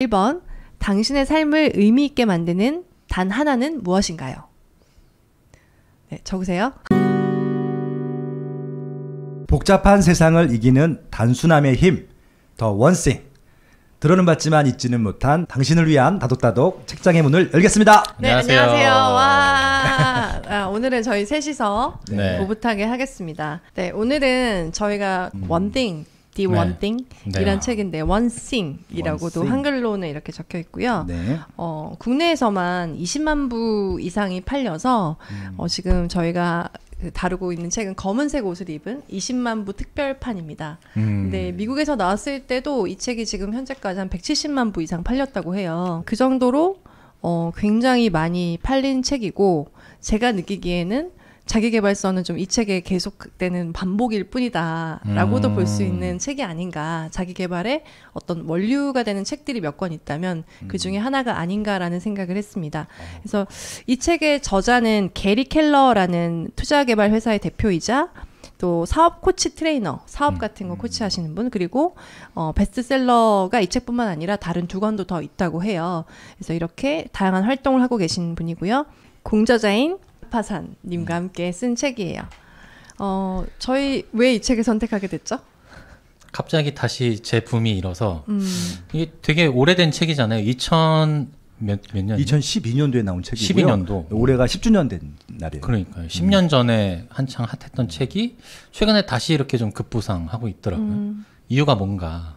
1번, 당신의 삶을 의미 있게 만드는 단 하나는 무엇인가요? 네, 적으세요. 복잡한 세상을 이기는 단순함의 힘, 더 원싱. 들어는 봤지만 잊지는 못한 당신을 위한 다독다독 책장의 문을 열겠습니다. 네, 안녕하세요. 와, 오늘은 저희 셋이서 네. 오붓하게 하겠습니다. 네, 오늘은 저희가 One Thing, The One Thing 이란 책인데 One Thing이라고도 한글로는 이렇게 적혀 있고요. 네. 국내에서만 20만 부 이상이 팔려서 지금 저희가 다루고 있는 책은 검은색 옷을 입은 20만 부 특별판입니다. 근데 미국에서 나왔을 때도 이 책이 지금 현재까지 한 170만 부 이상 팔렸다고 해요. 그 정도로 굉장히 많이 팔린 책이고, 제가 느끼기에는 자기계발서는 좀 이 책에 계속되는 반복일 뿐이다 라고도 볼 수 있는 책이 아닌가, 자기계발의 어떤 원류가 되는 책들이 몇 권 있다면 그 중에 하나가 아닌가라는 생각을 했습니다. 그래서 이 책의 저자는 게리 켈러라는 투자개발 회사의 대표이자 또 사업 코치 트레이너, 사업 같은 거 코치하시는 분, 그리고 베스트셀러가 이 책뿐만 아니라 다른 2권도 더 있다고 해요. 그래서 이렇게 다양한 활동을 하고 계신 분이고요. 공저자인 파산님과 함께 쓴 책이에요. 저희 왜 이 책을 선택하게 됐죠? 갑자기 다시 제 붐이 일어서 이게 되게 오래된 책이잖아요. 몇 년? 2012년도에 나온 책이고요. 12년도. 올해가 10주년 된 날이에요. 그러니까요. 10년 전에 한창 핫했던 책이 최근에 다시 이렇게 좀 급부상하고 있더라고요. 이유가 뭔가,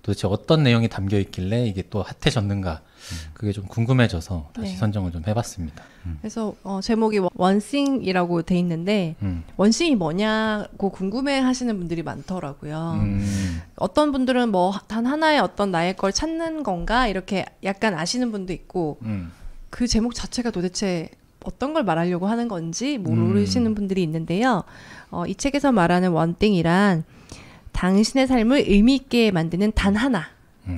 도대체 어떤 내용이 담겨 있길래 이게 또 핫해졌는가, 그게 좀 궁금해져서 다시 선정을 좀 해봤습니다. 그래서 제목이 원싱이라고 돼 있는데 원싱이 뭐냐고 궁금해 하시는 분들이 많더라고요. 어떤 분들은 뭐 단 하나의 어떤 나의 걸 찾는 건가 이렇게 약간 아시는 분도 있고, 그 제목 자체가 도대체 어떤 걸 말하려고 하는 건지 모르시는 분들이 있는데요. 이 책에서 말하는 원띵이란 당신의 삶을 의미 있게 만드는 단 하나,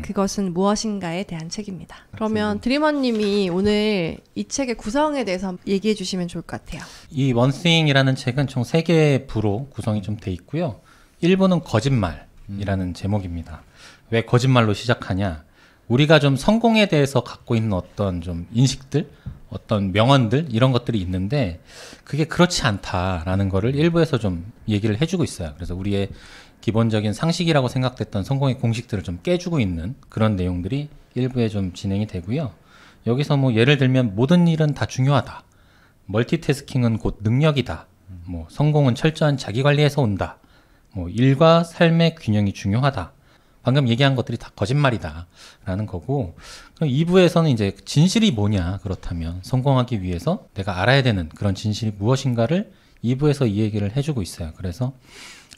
그것은 무엇인가에 대한 책입니다. 그러면 드리머님이 오늘 이 책의 구성에 대해서 얘기해 주시면 좋을 것 같아요. 이 원싱이라는 책은 총 3개의 부로 구성이 좀 돼 있고요. 1부는 거짓말이라는 제목입니다. 왜 거짓말로 시작하냐? 우리가 좀 성공에 대해서 갖고 있는 어떤 좀 인식들, 어떤 명언들, 이런 것들이 있는데 그게 그렇지 않다라는 거를 1부에서 좀 얘기를 해주고 있어요. 그래서 우리의 기본적인 상식이라고 생각됐던 성공의 공식들을 좀 깨주고 있는 그런 내용들이 1부에 좀 진행이 되고요. 여기서 뭐 예를 들면 모든 일은 다 중요하다, 멀티태스킹은 곧 능력이다, 뭐 성공은 철저한 자기관리에서 온다, 뭐 일과 삶의 균형이 중요하다, 방금 얘기한 것들이 다 거짓말이다 라는 거고, 2부에서는 이제 진실이 뭐냐, 그렇다면 성공하기 위해서 내가 알아야 되는 그런 진실이 무엇인가를 2부에서 이 얘기를 해주고 있어요. 그래서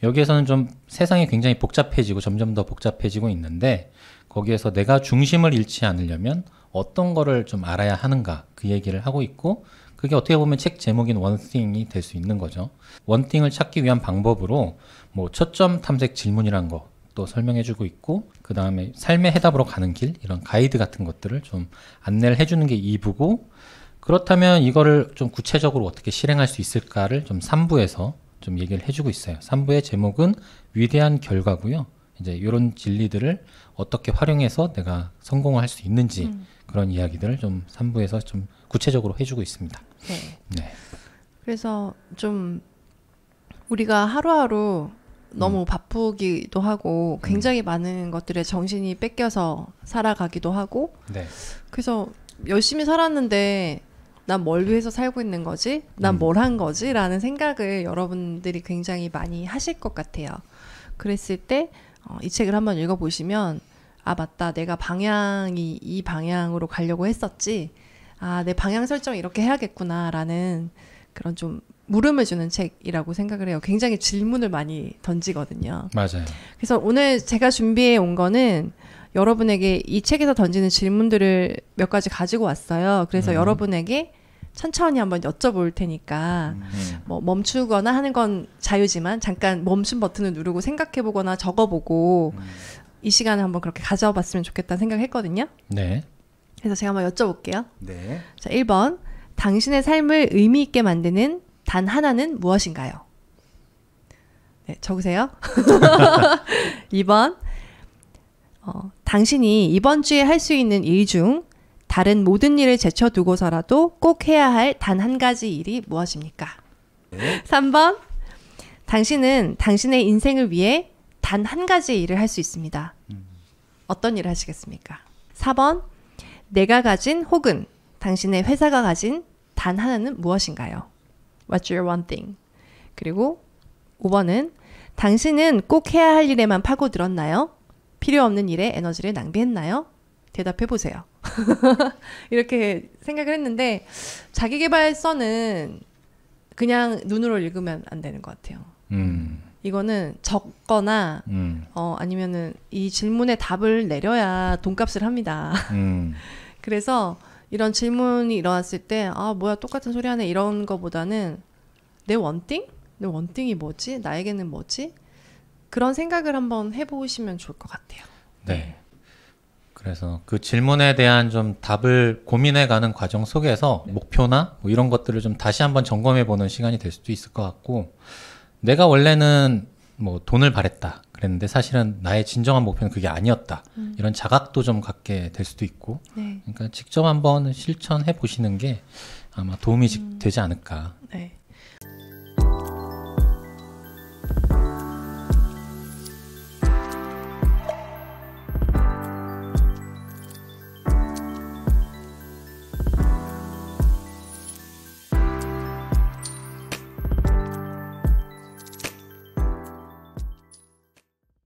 여기에서는 좀 세상이 굉장히 복잡해지고 점점 더 복잡해지고 있는데, 거기에서 내가 중심을 잃지 않으려면 어떤 거를 좀 알아야 하는가, 그 얘기를 하고 있고, 그게 어떻게 보면 책 제목인 원띵이 될 수 있는 거죠. 원띵을 찾기 위한 방법으로 뭐 초점 탐색 질문이란 거 또 설명해주고 있고, 그 다음에 삶의 해답으로 가는 길, 이런 가이드 같은 것들을 좀 안내를 해주는 게 2부고, 그렇다면 이거를 좀 구체적으로 어떻게 실행할 수 있을까를 좀 3부에서 좀 얘기를 해주고 있어요. 3부의 제목은 위대한 결과고요. 이제 이런 진리들을 어떻게 활용해서 내가 성공을 할 수 있는지, 그런 이야기들을 좀 3부에서 좀 구체적으로 해주고 있습니다. 네. 그래서 좀 우리가 하루하루 너무 바쁘기도 하고 굉장히 많은 것들에 정신이 뺏겨서 살아가기도 하고, 그래서 열심히 살았는데 난 뭘 위해서 살고 있는 거지? 난 뭘 한 거지? 라는 생각을 여러분들이 굉장히 많이 하실 것 같아요. 그랬을 때 이 책을 한번 읽어보시면, 아 맞다, 내가 방향이 이 방향으로 가려고 했었지, 아 내 방향 설정 이렇게 해야겠구나 라는 그런 좀 물음을 주는 책이라고 생각을 해요. 굉장히 질문을 많이 던지거든요. 맞아요. 그래서 오늘 제가 준비해 온 거는 여러분에게 이 책에서 던지는 질문들을 몇 가지 가지고 왔어요. 그래서 여러분에게 천천히 한번 여쭤볼 테니까 뭐 멈추거나 하는 건 자유지만 잠깐 멈춤 버튼을 누르고 생각해보거나 적어보고 이 시간을 한번 그렇게 가져봤으면 좋겠다는 생각을 했거든요. 네. 그래서 제가 한번 여쭤볼게요. 네. 자, 1번. 당신의 삶을 의미 있게 만드는 단 하나는 무엇인가요? 네, 적으세요. 2번. 당신이 이번 주에 할 수 있는 일 중 다른 모든 일을 제쳐두고서라도 꼭 해야 할 단 한 가지 일이 무엇입니까? 3번. 당신은 당신의 인생을 위해 단 한 가지 일을 할 수 있습니다. 어떤 일을 하시겠습니까? 4번. 내가 가진 혹은 당신의 회사가 가진 단 하나는 무엇인가요? What's your one thing? 그리고 5번은 당신은 꼭 해야 할 일에만 파고들었나요? 필요 없는 일에 에너지를 낭비했나요? 대답해 보세요. 이렇게 생각을 했는데 자기계발서는 그냥 눈으로 읽으면 안 되는 것 같아요. 이거는 적거나 아니면은 이 질문에 답을 내려야 돈값을 합니다. 그래서 이런 질문이 일어났을 때 아 뭐야 똑같은 소리 하네 이런 거보다는 내 원띵? 내 원띵이 뭐지? 나에게는 뭐지? 그런 생각을 한번 해보시면 좋을 것 같아요. 네. 그래서 그 질문에 대한 좀 답을 고민해가는 과정 속에서 목표나 뭐 이런 것들을 좀 다시 한번 점검해보는 시간이 될 수도 있을 것 같고, 내가 원래는 뭐 돈을 바랬다 그랬는데 사실은 나의 진정한 목표는 그게 아니었다. 이런 자각도 좀 갖게 될 수도 있고, 네. 그러니까 직접 한번 실천해 보시는 게 아마 도움이 되지 않을까. 네.